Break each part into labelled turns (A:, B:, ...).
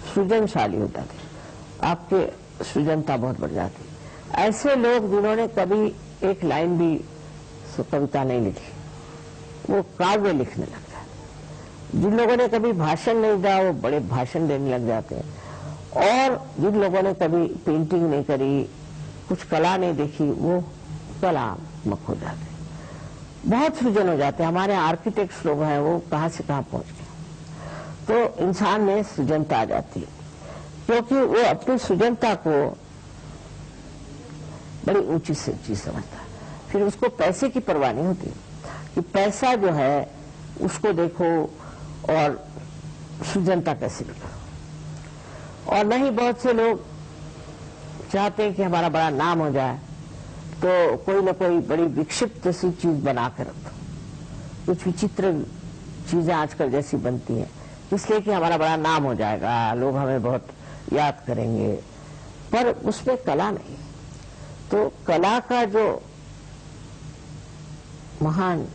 A: सृजनशाली होता थे, आपके सृजनता बहुत बढ़ जाती। ऐसे लोग जिन्होंने कभी एक लाइन भी कविता नहीं लिखी, वो काव्य लिखने लग जाते। जिन लोगों ने कभी भाषण नहीं दिया, वो बड़े भाषण देने लग जाते हैं। और जिन लोगों ने कभी पेंटिंग नहीं करी, कुछ कला नहीं देखी, वो कलात्मक हो जाते हैं, बहुत सृजन हो जाते हैं। हमारे आर्किटेक्ट्स लोग हैं, वो कहाँ से कहाँ पहुंच गए। तो इंसान में सृजनता आ जाती है, क्योंकि वो अपनी सृजनता को बड़ी ऊंची से चीज समझता है। फिर उसको पैसे की परवाह नहीं होती कि पैसा जो है उसको देखो और सृजनता कैसे करो। और नहीं, बहुत से लोग चाहते हैं कि हमारा बड़ा नाम हो जाए, तो कोई ना कोई बड़ी विक्षिप्त सी चीज बना कर रखो। कुछ विचित्र चीजें आजकल जैसी बनती हैं, इसलिए कि हमारा बड़ा नाम हो जाएगा, लोग हमें बहुत याद करेंगे, पर उसमें कला नहीं। तो कला का जो महान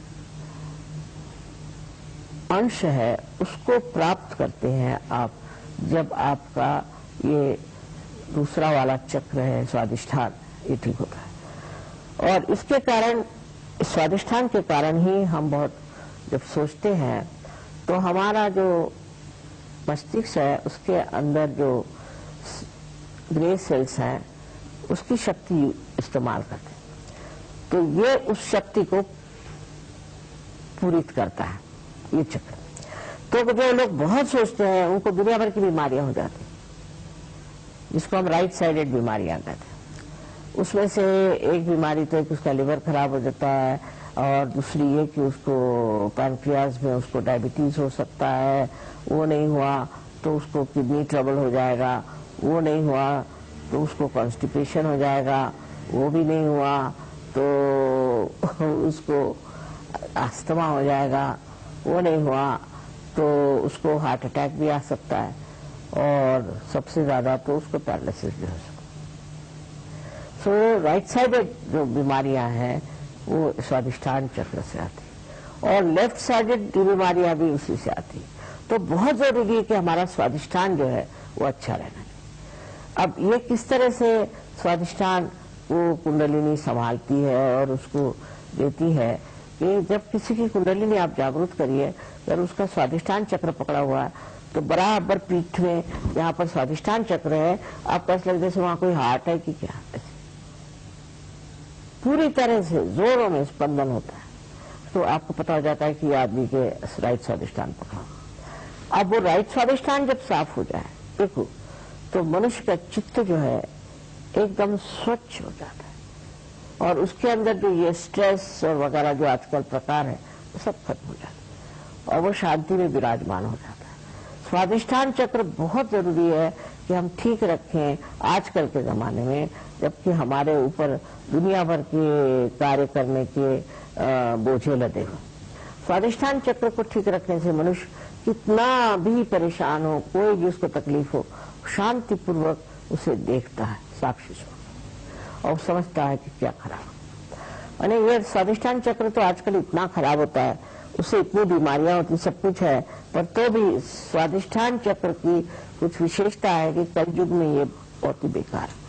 A: अंश है उसको प्राप्त करते हैं आप, जब आपका ये दूसरा वाला चक्र है स्वादिष्ठान, ये ठीक होता है। और इसके कारण, स्वादिष्ठान के कारण ही हम बहुत जब सोचते हैं तो हमारा जो मस्तिष्क है उसके अंदर जो ग्रे सेल्स हैं उसकी शक्ति इस्तेमाल करते हैं, तो ये उस शक्ति को पूरित करता है ये चक्र। तो जो लोग बहुत सोचते हैं उनको दुनिया भर की बीमारियां हो जाती, जिसको हम राइट साइडेड बीमारियां कहते हैं। उसमें से एक बीमारी तो है कि उसका लिवर खराब हो जाता है, और दूसरी ये कि उसको पैनक्रियाज में उसको डायबिटीज हो सकता है, वो नहीं हुआ तो उसको किडनी ट्रबल हो जाएगा, वो नहीं हुआ तो उसको कॉन्स्टिपेशन हो जाएगा, वो भी नहीं हुआ तो उसको अस्थमा हो जाएगा, वो नहीं हुआ तो उसको हार्ट अटैक भी आ सकता है, और सबसे ज्यादा तो उसको पैरालिसिस भी हो सकता है। सो राइट साइडेड जो बीमारियां हैं वो स्वादिष्ठान चक्र से आती, और लेफ्ट साइडेड बीमारियां भी उसी से आती। तो बहुत जरूरी है कि हमारा स्वादिष्ठान जो है वो अच्छा रहना चाहिए। अब ये किस तरह से स्वादिष्ठान वो कुंडलिनी संभालती है और उसको देती है कि जब किसी की कुंडलिनी आप जागृत करिए, अगर उसका स्वादिष्ठान चक्र पकड़ा हुआ है तो बराबर पीठ में जहाँ पर स्वादिष्ठान चक्र है, आपको ऐसा लगता है जैसे वहां कोई हार्ट है कि क्या, पूरी तरह से जोरों में स्पंदन होता है। तो आपको पता हो जाता है कि आदमी के राइट स्वादिष्ठान पकड़ा। अब वो राइट स्वादिष्ठान जब साफ हो जाए, देखो, तो मनुष्य का चित्त जो है एकदम स्वच्छ हो जाता है, और उसके अंदर जो ये स्ट्रेस और वगैरह जो आजकल प्रकार है वो सब खत्म हो जाता है, और वो शांति में विराजमान हो जाता है। स्वादिष्ठान चक्र बहुत जरूरी है कि हम ठीक रखें आजकल के जमाने में, जबकि हमारे ऊपर दुनिया भर के कार्य करने के बोझे लदे हो। स्वादिष्ठान चक्र को ठीक रखने से मनुष्य कितना भी परेशान हो, कोई भी उसको तकलीफ हो, शांतिपूर्वक उसे देखता है साक्षी स्वरूप, और समझता है कि क्या खराब। और ये स्वादिष्ठान चक्र तो आजकल इतना खराब होता है, उससे इतनी बीमारियां होती, सब कुछ है, पर तो भी स्वादिष्ठान चक्र की कुछ विशेषता है कि कलयुग में ये बहुत ही बेकार है।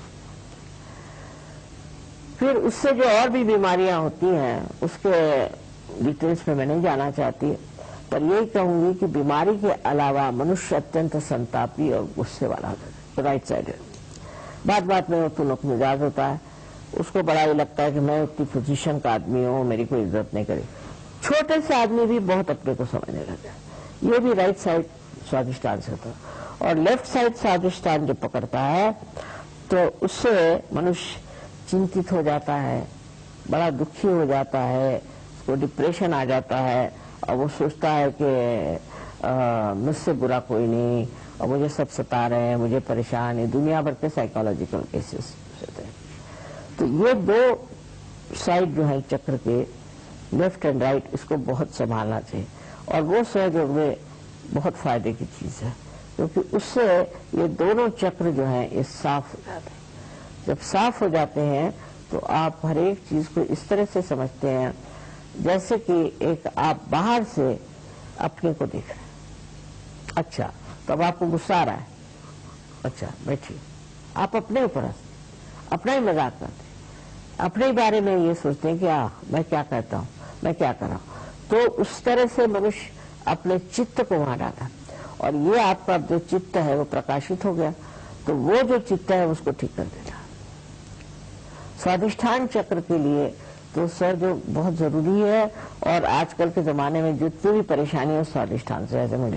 A: फिर उससे जो और भी बीमारियां होती हैं उसके डिटेल्स में मैं नहीं जाना चाहती, पर यही कहूंगी कि बीमारी के अलावा मनुष्य अत्यंत संतापी और गुस्से वाला होता है, तो राइट साइडेड। बात बात में वो तुनक मिजाज होता है, उसको बड़ा ही लगता है कि मैं उतनी पोजीशन का आदमी हूँ, मेरी कोई इज्जत नहीं करी। छोटे से आदमी भी बहुत अपने को समझने लगता है। ये भी राइट साइड स्वादिष्ठान से होता है। और लेफ्ट साइड स्वादिष्ठान जो पकड़ता है तो उससे मनुष्य चिंतित हो जाता है, बड़ा दुखी हो जाता है, उसको डिप्रेशन आ जाता है, और वो सोचता है कि मुझसे बुरा कोई नहीं, और मुझे सब सता रहे हैं, मुझे परेशान है। दुनिया भर के साइकोलॉजिकल केसेस होते हैं। तो ये दो साइड जो है चक्र के, लेफ्ट एंड राइट, इसको बहुत संभालना चाहिए, और वो सहयोग में बहुत फायदे की चीज है, क्योंकि उससे ये दोनों चक्र जो है ये साफ हो जाते हैं। जब साफ हो जाते हैं तो आप हर एक चीज को इस तरह से समझते हैं जैसे कि एक आप बाहर से अपने को देख रहे हैं, अच्छा, तो अब आपको गुस्सा आ रहा है। अच्छा बैठिए, आप अपने ऊपर अपना ही मजाक करते, अपने बारे में ये सोचते हैं कि मैं क्या कहता हूँ, मैं क्या कर रहा हूँ। तो उस तरह से मनुष्य अपने चित्त को वहां डाला, और ये आपका जो चित्त है वो प्रकाशित हो गया, तो वो जो चित्त है उसको ठीक कर देता। स्वाधिष्ठान चक्र के लिए तो सर जो बहुत जरूरी है, और आजकल के जमाने में जितनी भी परेशानी है स्वाधिष्ठान से, ऐसे मुझे